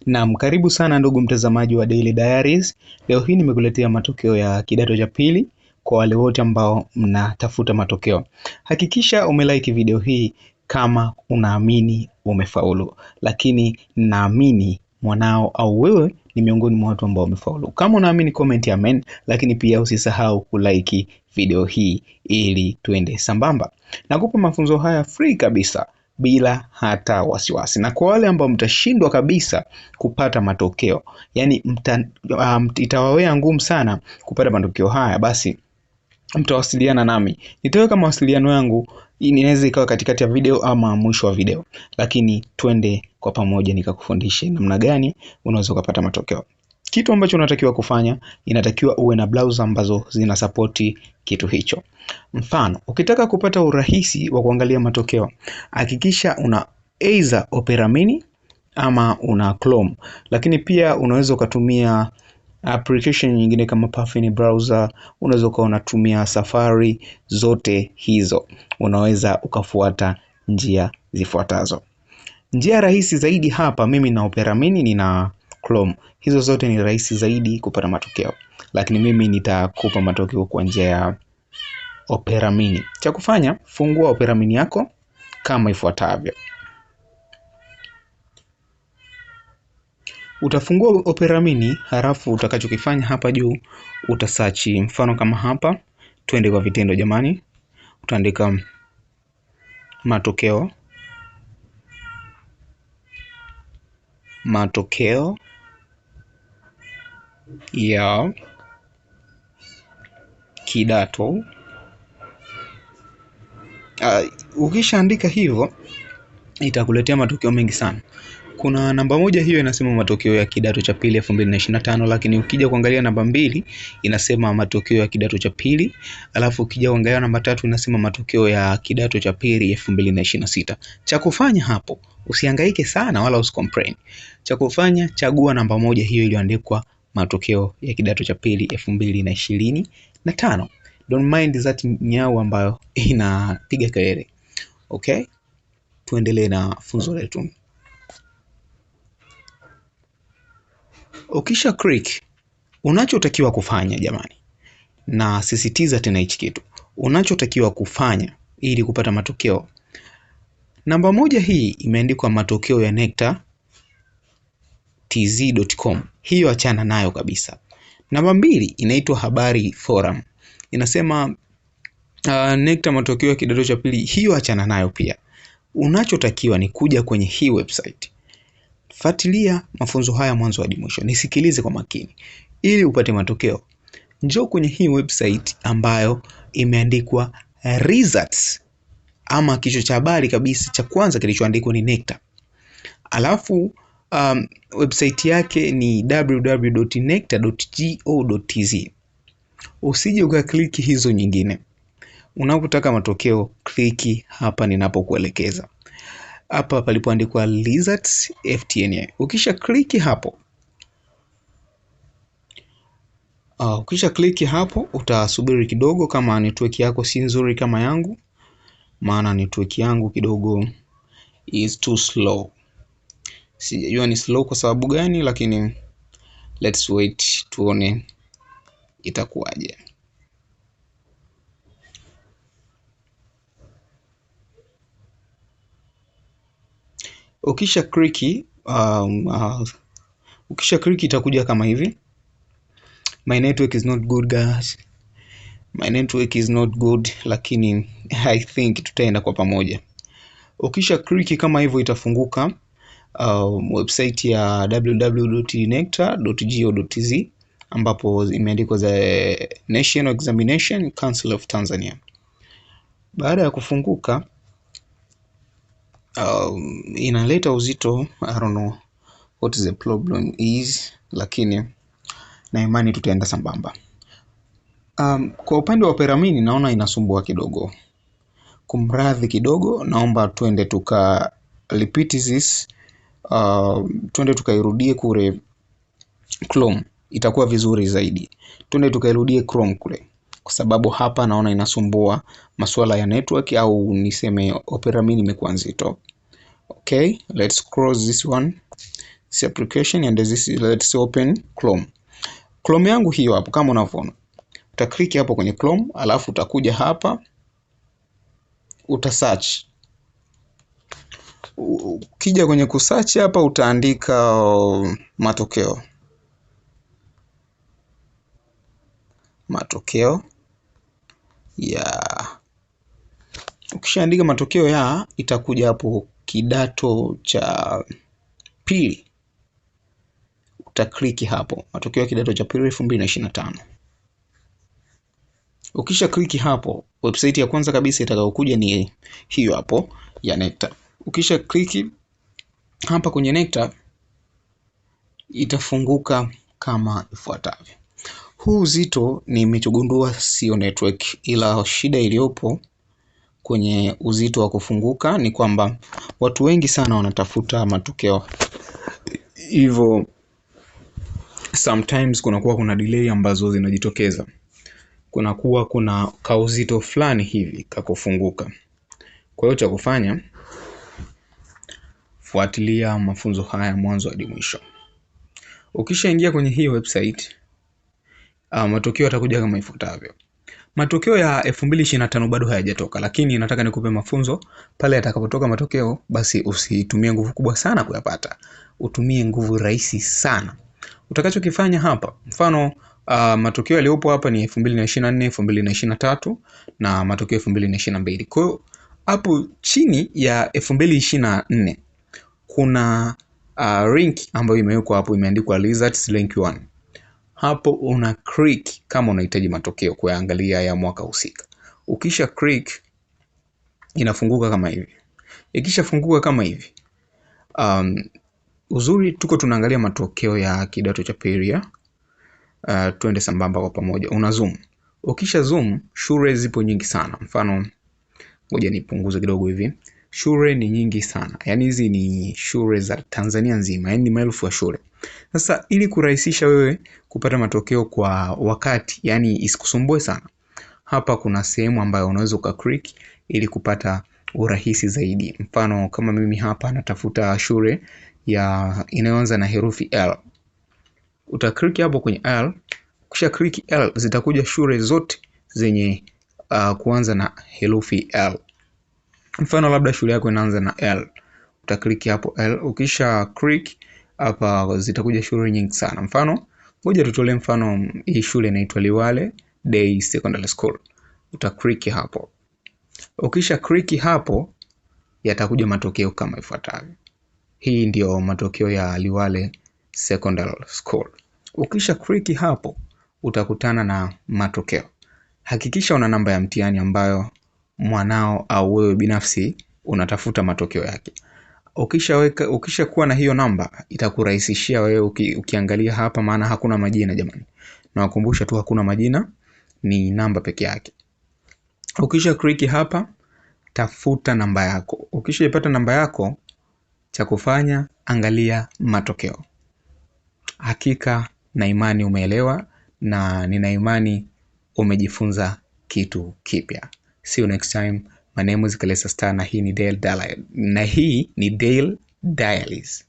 Naam, karibu sana ndugu mtazamaji wa Daily Diaries. Leo hii nimekuletea matokeo ya kidato cha pili kwa wale wote ambao mnatafuta matokeo. Hakikisha umelike video hii kama unaamini umefaulu. Lakini naamini mwanao au wewe ni miongoni mwa watu ambao wamefaulu. Kama unaamini comment amen, lakini pia usisahau kulike video hii ili tuende sambamba. Nakupa mafunzo haya free kabisa bila hata wasiwasi. Na kwa wale ambao mtashindwa kabisa kupata matokeo, yani itawawea ngumu sana kupata matokeo haya, basi mtawasiliana nami. Nitaweka mawasiliano yangu, inaweza ikawa katikati ya video ama mwisho wa video, lakini twende kwa pamoja nikakufundishe namna gani unaweza kupata matokeo. Kitu ambacho unatakiwa kufanya, inatakiwa uwe na browser ambazo zinasapoti kitu hicho. Mfano, ukitaka kupata urahisi wa kuangalia matokeo, hakikisha una either Opera Mini ama una Chrome. Lakini pia unaweza ukatumia application nyingine kama Puffin browser, unaweza unatumia Safari. Zote hizo unaweza ukafuata njia zifuatazo. Njia rahisi zaidi hapa, mimi na Opera Mini nina Chrome. Hizo zote ni rahisi zaidi kupata matokeo, lakini mimi nitakupa matokeo kwa njia ya Opera Mini. Cha kufanya, fungua Opera Mini yako kama ifuatavyo. Utafungua Opera Mini, halafu utakachokifanya hapa juu utasearch, mfano kama hapa. Twende kwa vitendo jamani. Utaandika matokeo ya kidato. Ukishaandika hivyo itakuletea matokeo mengi sana. Kuna namba moja hiyo inasema matokeo ya kidato cha pili 2025, lakini ukija kuangalia namba 2 inasema matokeo ya kidato cha pili, alafu ukija kuangalia namba 3 inasema matokeo ya kidato cha pili 2026. Cha kufanya hapo, usihangaike sana wala usicomplain. Cha kufanya, chagua namba moja hiyo iliyoandikwa matokeo ya kidato cha pili 2025. Don't mind that nyau ambayo inapiga kelele. Okay? Tuendelee na funzo letu. Ukisha click, unachotakiwa kufanya jamani, na sisitiza tena hichi kitu, unachotakiwa kufanya ili kupata matokeo. Namba moja hii imeandikwa matokeo ya nectar.tz.com. Hiyo achana nayo kabisa. Namba 2 inaitwa habari forum. Inasema Nectar matokeo ya kidato cha pili. Hiyo achana nayo pia. Unachotakiwa ni kuja kwenye hii website. Fuatilia mafunzo haya mwanzo hadi mwisho. Nisikilize kwa makini ili upate matokeo. Njoo kwenye hii website ambayo imeandikwa results, ama kichwa cha habari kabisa cha kwanza kilichoandikwa ni Nectar. Alafu website yake ni www.nectar.go.tz. Usije ukakliki hizo nyingine. Unapotaka matokeo, kliki hapa ninapokuelekeza. Hapa palipoandikwa results FTNA. Ukisha kliki hapo, utasubiri kidogo kama network yako si nzuri kama yangu, maana network yangu kidogo is too slow. Sijajua ni slow kwa sababu gani, lakini let's wait tuone itakuwaje. Ukisha click itakuja kama hivi. My network is not good guys. My network is not good, lakini I think tutaenda kwa pamoja. Ukisha click kama hivyo itafunguka website ya www.nectar.go.tz ambapo imeandikwa the National Examination Council of Tanzania. Baada ya kufunguka inaleta uzito. I don't know what the problem is, lakini na imani tutaenda sambamba. Kwa upande wa Opera Mini naona inasumbua kidogo. Kumradhi kidogo, naomba twende tuka repeat this. Twende tukairudie kule Chrome, itakuwa vizuri zaidi. Twende tukairudie Chrome kule, kwa sababu hapa naona inasumbua masuala ya network, au niseme Opera Mini imekuwa nzito. Okay, let's close this one. this application and let's open Chrome. Chrome yangu hiyo hapo kama unavyoona. Utaklik hapo kwenye Chrome, alafu utakuja hapa uta-search. Ukija kwenye kusearch hapa utaandika matokeo ya. Ukishaandika matokeo ya, itakuja hapo kidato cha pili. Utaklik hapo matokeo ya kidato cha pili 2025. Ukisha kliki hapo, website ya kwanza kabisa itakayokuja ni hiyo hapo ya NECTA. Ukisha kliki hapa kwenye NECTA, itafunguka kama ifuatavyo. Huu uzito nimechogundua sio network, ila shida iliyopo kwenye uzito wa kufunguka ni kwamba watu wengi sana wanatafuta matokeo. Hivyo sometimes kuna delay ambazo zinajitokeza. Kuna kauzito fulani hivi kakufunguka. Kwa hiyo cha kufanya, fuatilia mafunzo haya mwanzo hadi mwisho. Ukishaingia kwenye hii website, matokeo yatakuja kama ifuatavyo. Matokeo ya 2025 bado hayajatoka, lakini nataka nikupe mafunzo pale yatakapotoka matokeo, basi usitumie nguvu kubwa sana kuyapata. Utumie nguvu rahisi sana. Utakachokifanya hapa, mfano matokeo yaliyopo hapa ni 2024, 2023 na matokeo 2022. Kwa hiyo hapo chini ya 2024 kuna link ambayo imewekwa hapo, imeandikwa results link 1. Hapo una click kama unahitaji matokeo kuangalia ya mwaka husika. Ukisha click inafunguka kama hivi. Ikishafunguka kama hivi, uzuri tuko tunaangalia matokeo ya kidato cha pili. Tuende sambamba kwa pamoja. Una zoom. Ukisha zoom, shule zipo nyingi sana. Mfano, ngoja nipunguze kidogo hivi. Shule ni nyingi sana. Yaani hizi ni shule za Tanzania nzima. Yaani ni maelfu ya shule. Sasa ili kurahisisha wewe kupata matokeo kwa wakati, yani isikusumbue sana, hapa kuna sehemu ambayo unaweza ukaclick ili kupata urahisi zaidi. Mfano kama mimi hapa natafuta shule ya inayoanza na herufi L. Utaklik hapo kwenye L. Kisha click L, zitakuja shule zote zenye kuanza na herufi L. Mfano labda shule yako inaanza na L. Utaklik hapo L. Ukisha click hapa zitakuja shule nyingi sana. Mfano, ngoja tutolee mfano hii shule inaitwa Liwale Day Secondary School. Utaklik hapo. Ukisha click hapo, yatakuja matokeo kama ifuatavyo. Hii ndio matokeo ya Liwale Secondary School. Ukisha click hapo, utakutana na matokeo. Hakikisha una namba ya mtihani ambayo mwanao au wewe binafsi unatafuta matokeo yake. Ukisha kuwa na hiyo namba, itakurahisishia wewe ukiangalia hapa, maana hakuna majina jamani. Na wakumbusha tu hakuna majina, ni namba peke yake. Ukisha click hapa, tafuta namba yako. Ukishaipata namba yako, cha kufanya angalia matokeo. Hakika na imani umeelewa, na nina imani umejifunza kitu kipya. See you next time. My name is Kalesa Star na hii ni Dale Diaries.